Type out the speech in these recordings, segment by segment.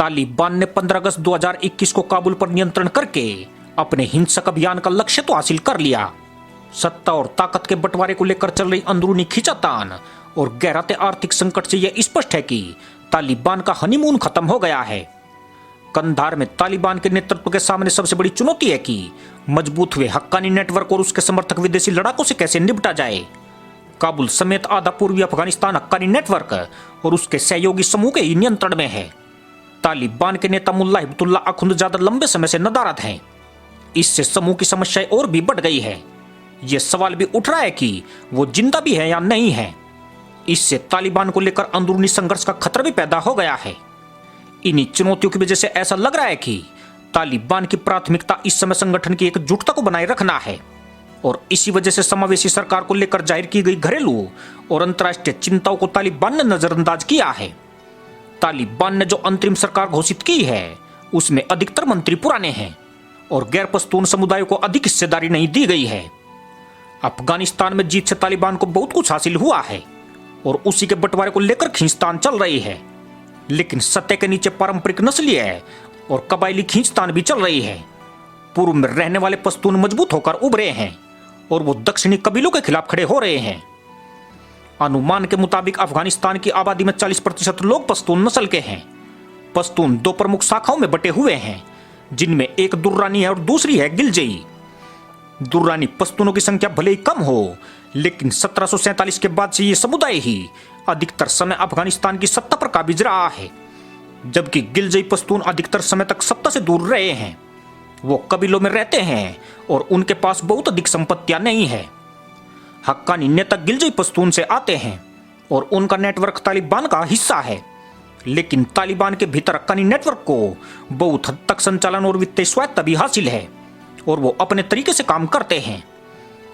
तालिबान ने 15 अगस्त 2021 को काबुल पर नियंत्रण करके अपने हिंसक अभियान का लक्ष्य तो हासिल कर लिया। सत्ता और ताकत के बंटवारे को लेकर चल रही अंदरूनी खींचातान और गहराते आर्थिक संकट से यह स्पष्ट है कि तालिबान का हनीमून खत्म हो गया है। कंधार में तालिबान के नेतृत्व के सामने सबसे बड़ी चुनौती है कि मजबूत हुए हक्कानी नेटवर्क और उसके समर्थक विदेशी लड़ाकों से कैसे निपटा जाए। काबुल समेत आधा पूर्वी अफगानिस्तान हक्कानी नेटवर्क और उसके सहयोगी समूह के ही नियंत्रण में है। तालिबान के नेता मुल्ला हिब्बतुल्ला अखुंदजादा लंबे समय से नदारद हैं। इससे समूह की समस्याएं और भी बढ़ गई है। यह सवाल भी उठ रहा है कि वो जिंदा भी है या नहीं है। इससे तालिबान को लेकर अंदरूनी संघर्ष का खतरा भी पैदा हो गया है। इन्हीं चुनौतियों की वजह से ऐसा लग रहा है कि तालिबान की प्राथमिकता इस समय संगठन की एकजुटता को बनाए रखना है और इसी वजह से समावेशी सरकार को लेकर जाहिर की गई घरेलू और अंतर्राष्ट्रीय चिंताओं को तालिबान ने नजरअंदाज किया है। तालिबान ने जो अंतरिम सरकार घोषित की है उसमें अधिकतर मंत्री पुराने हैं और गैर पश्तून समुदायों को अधिक हिस्सेदारी नहीं दी गई है। अफगानिस्तान में जीत से तालिबान को बहुत कुछ हासिल हुआ है और उसी के बंटवारे को लेकर खींचतान चल रही है, लेकिन सत्य के नीचे पारंपरिक नस्लीय और कबायली खींचतान भी चल रही है। पूर्व में रहने वाले पश्तून मजबूत होकर उभरे हैं और वो दक्षिणी कबीलों के खिलाफ खड़े हो रहे हैं। अनुमान के मुताबिक अफगानिस्तान की आबादी में 40% लोग पश्तून नस्ल के हैं। पश्तून दो प्रमुख शाखाओं में बटे हुए हैं, जिनमें एक दुर्रानी है और दूसरी है गिलजई। दुर्रानी पश्तूनों की संख्या भले ही कम हो, लेकिन 1747 के बाद से ये समुदाय ही अधिकतर समय अफगानिस्तान की सत्ता पर काबिज रहा है, जबकि गिलजई पश्तून अधिकतर समय तक सत्ता से दूर रहे हैं। वो कबीलों में रहते हैं और उनके पास बहुत अधिक संपत्तियां नहीं है। हक्कानी नेता गिलजई पश्तून से आते हैं और उनका नेटवर्क तालिबान का हिस्सा है, लेकिन तालिबान के भीतर हक्कानी नेटवर्क को बहुत हद तक संचालन और वित्तीय स्वायत्तता भी हासिल है और वो अपने तरीके से काम करते हैं।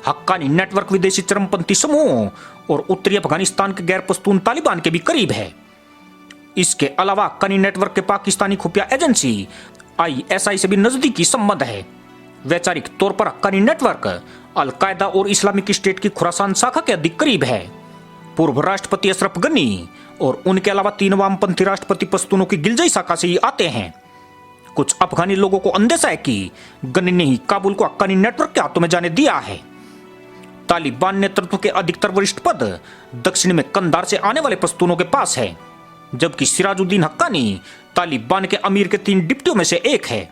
हक्कानी नेटवर्क विदेशी चरमपंथी समूहों और उत्तरी अफगानिस्तान के गैर पश्तून तालिबान के भी करीब है। इसके अलावा हक्कानी नेटवर्क के पाकिस्तानी खुफिया एजेंसी ISI से भी नजदीकी संबंध है। वैचारिक तौर पर हक्कानी नेटवर्क अल-कायदा और इस्लामिक स्टेट की खुरासान शाखा के अधिक करीब है। पूर्व राष्ट्रपति अशरफ गनी और उनके अलावा 3 वामपंथी राष्ट्रपति पश्तूनों की गिलजई शाखा से ही आते हैं। कुछ अफगानी लोगों को अंदेशा है कि गनी ने ही काबुल को हक्कानी नेटवर्क के हाथों में जाने दिया है। तालिबान नेतृत्व के अधिकतर वरिष्ठ पद दक्षिण में कंधार से आने वाले पश्तूनों के पास है, जबकि सिराजुद्दीन हक्कानी तालिबान के अमीर के 3 डिप्टियों में से एक है।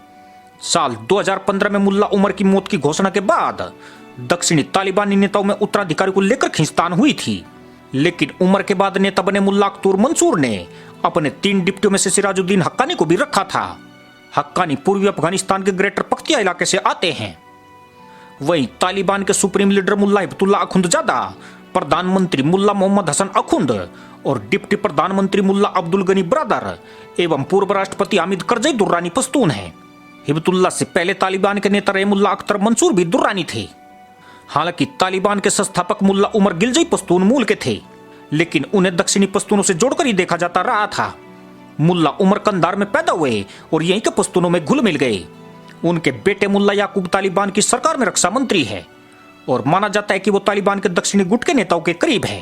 साल 2015 में मुल्ला उमर की मौत की घोषणा के बाद दक्षिणी तालिबानी नेताओं में उत्तराधिकारी को लेकर खींचतान हुई थी, लेकिन उमर के बाद नेता बने मुल्ला अख्तर मंसूर ने अपने 3 डिप्टियों में से सिराजुद्दीन हक्कानी को भी रखा था। हक्कानी पूर्वी अफगानिस्तान के ग्रेटर पख्तिया इलाके से आते हैं। वहीं तालिबान के सुप्रीम लीडर मुल्ला हिब्बतुल्ला अखुंदजादा, प्रधानमंत्री मुल्ला मोहम्मद हसन अखुंद और डिप्टी प्रधानमंत्री मुल्ला अब्दुल गनी बरादर एवं पूर्व राष्ट्रपति हामिद करजई दुर्रानी पश्तून हैं। हिब्बतुल्ला से पहले तालिबान के नेता रहे मुल्ला अख्तर मंसूर भी दुर्रानी थे। हालांकि तालिबान के संस्थापक मुल्ला उमर गिलजई पश्तून मूल के थे, लेकिन उन्हें दक्षिणी पश्तूनों से जोड़कर ही देखा जाता रहा था। मुल्ला उमर कंधार में पैदा हुए और यहीं के पश्तूनों में घुल मिल गए। उनके बेटे मुल्ला याकूब तालिबान की सरकार में रक्षा मंत्री है और माना जाता है कि वो तालिबान के दक्षिणी गुट के नेताओं के करीब है।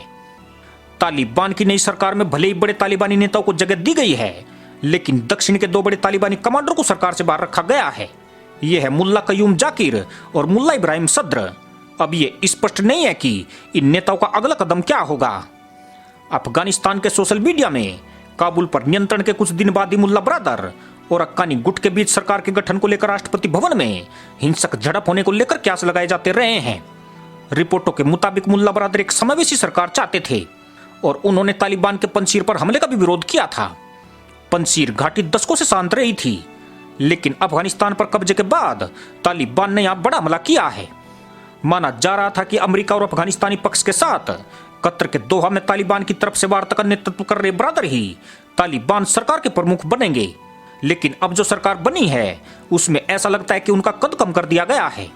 तालिबान की नई सरकार में भले ही बड़े तालिबानी नेताओं को जगह दी गई है, लेकिन दक्षिण के 2 बड़े तालिबानी कमांडर को सरकार से बाहर रखा गया है। ये है मुल्ला कयूम जाकिर और मुल्ला इब्राहिम सद्र। अब ये स्पष्ट नहीं है कि इन नेताओं का अगला कदम क्या होगा। अफगानिस्तान के सोशल मीडिया में काबुल पर नियंत्रण के कुछ दिन बाद ही मुल्ला बरादर और हक्कानी गुट के बीच सरकार के गठन को लेकर राष्ट्रपति भवन में हिंसक झड़प होने को लेकर क्यास लगाए जाते रहे हैं। रिपोर्टों के मुताबिक मुल्ला बरादर एक समावेशी सरकार चाहते थे और उन्होंने तालिबान के पंजशीर पर हमले का भी विरोध किया था। पंजशीर घाटी दशकों से शांत रही थी, लेकिन अफगानिस्तान पर कब्जे के बाद तालिबान ने यहां बड़ा हमला किया है। माना जा रहा था कि अमेरिका और अफगानिस्तानी पक्ष के साथ कतर के दोहा में तालिबान की तरफ से वार्ता का नेतृत्व कर रहे बरादर ही तालिबान सरकार के प्रमुख बनेंगे, लेकिन अब जो सरकार बनी है उसमें ऐसा लगता है कि उनका कद कम कर दिया गया है।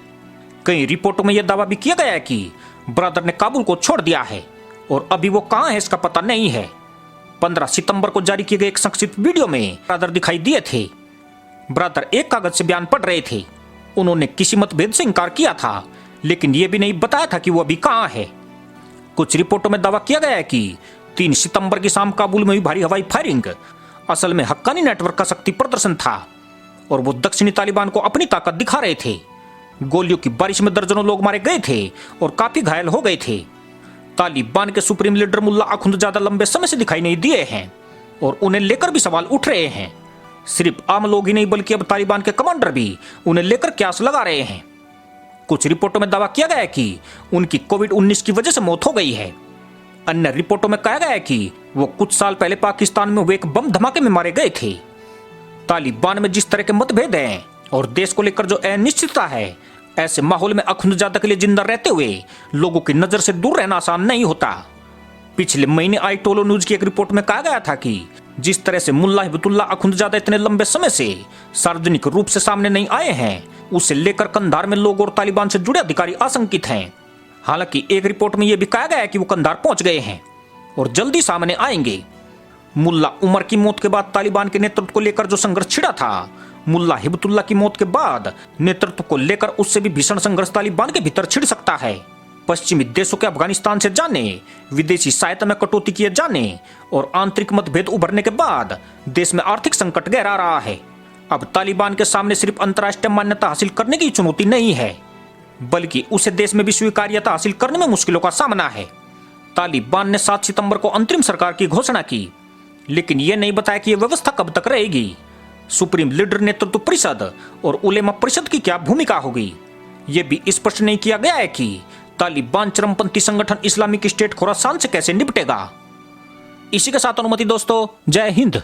कई रिपोर्टों में यह दावा भी किया गया है कि बरादर ने काबुल को छोड़ दिया है और अभी वो कहां है इसका पता नहीं है। 15 सितंबर को जारी किए गए एक संक्षिप्त वीडियो में बरादर दिखाई दिए थे। बरादर एक कागज से बयान पढ़ रहे थे। उन्होंने किसी मतभेद से इंकार किया था, लेकिन यह भी नहीं बताया था कि वो अभी कहां है। कुछ रिपोर्टों में दावा किया गया है कि 3 सितंबर की शाम काबुल में हुई भारी हवाई फायरिंग असल में हक्कानी नेटवर्क का शक्ति प्रदर्शन था और वो दक्षिणी तालिबान को अपनी ताकत दिखा रहे थे। गोलियों की बारिश में दर्जनों लोग मारे गए थे और काफी घायल हो गए थे। तालिबान के सुप्रीम लीडर मुल्ला अखुंदजादा लंबे समय से दिखाई नहीं दिए हैं और उन्हें लेकर भी सवाल उठ रहे हैं। सिर्फ आम लोग ही नहीं बल्कि अब तालिबान के कमांडर भी उन्हें लेकर क्यास लगा रहे हैं। कुछ रिपोर्टों में दावा किया गया है कि उनकी कोविड-19 की वजह से मौत हो गई है। अन्य रिपोर्टों में कहा गया है कि वो कुछ साल पहले पाकिस्तान में हुए एक बम धमाके में मारे गए थे। तालिबान में जिस तरह के मतभेद हैं और देश को लेकर जो अनिश्चितता है, ऐसे माहौल में अखुंदजादा के लिए जिंदा रहते हुए लोगों की नजर से दूर रहना आसान नहीं होता। पिछले महीने आई टोलो न्यूज की एक रिपोर्ट में कहा गया था कि जिस तरह से मुल्ला हिबतुल्ला अखुंदजादा इतने लंबे समय से सार्वजनिक रूप से सामने नहीं आए हैं, उसे लेकर कंधार में लोग और तालिबान से जुड़े अधिकारी आशंकित हैं। हालांकि एक रिपोर्ट में यह भी कहा गया है कि वो कंधार पहुंच गए हैं और जल्दी सामने आएंगे। मुल्ला उमर की मौत के बाद तालिबान के नेतृत्व को लेकर जो संघर्ष छिड़ा था, मुल्ला हिबतुल्ला की मौत के बाद नेतृत्व को लेकर उससे भी भीषण संघर्ष तालिबान के भीतर छिड़ सकता है। पश्चिमी देशों के अफगानिस्तान से जाने, विदेशी सहायता में कटौती किए जाने और आंतरिक मतभेद उभरने के बाद देश में आर्थिक संकट गहरा रहा है। अब तालिबान के सामने सिर्फ अंतर्राष्ट्रीय मान्यता हासिल करने की चुनौती नहीं है, बल्कि उसे देश में भी स्वीकार्यता हासिल करने में मुश्किलों का सामना है। तालिबान ने 7 सितंबर को अंतरिम सरकार की घोषणा की, लेकिन यह नहीं बताया कि यह व्यवस्था कब तक रहेगी। सुप्रीम लीडर नेतृत्व परिषद और उलेमा परिषद की क्या भूमिका होगी, यह भी स्पष्ट नहीं किया गया है कि तालिबान चरमपंथी संगठन इस्लामिक स्टेट खुरासान से कैसे निपटेगा। इसी के साथ अनुमति दोस्तों, जय हिंद।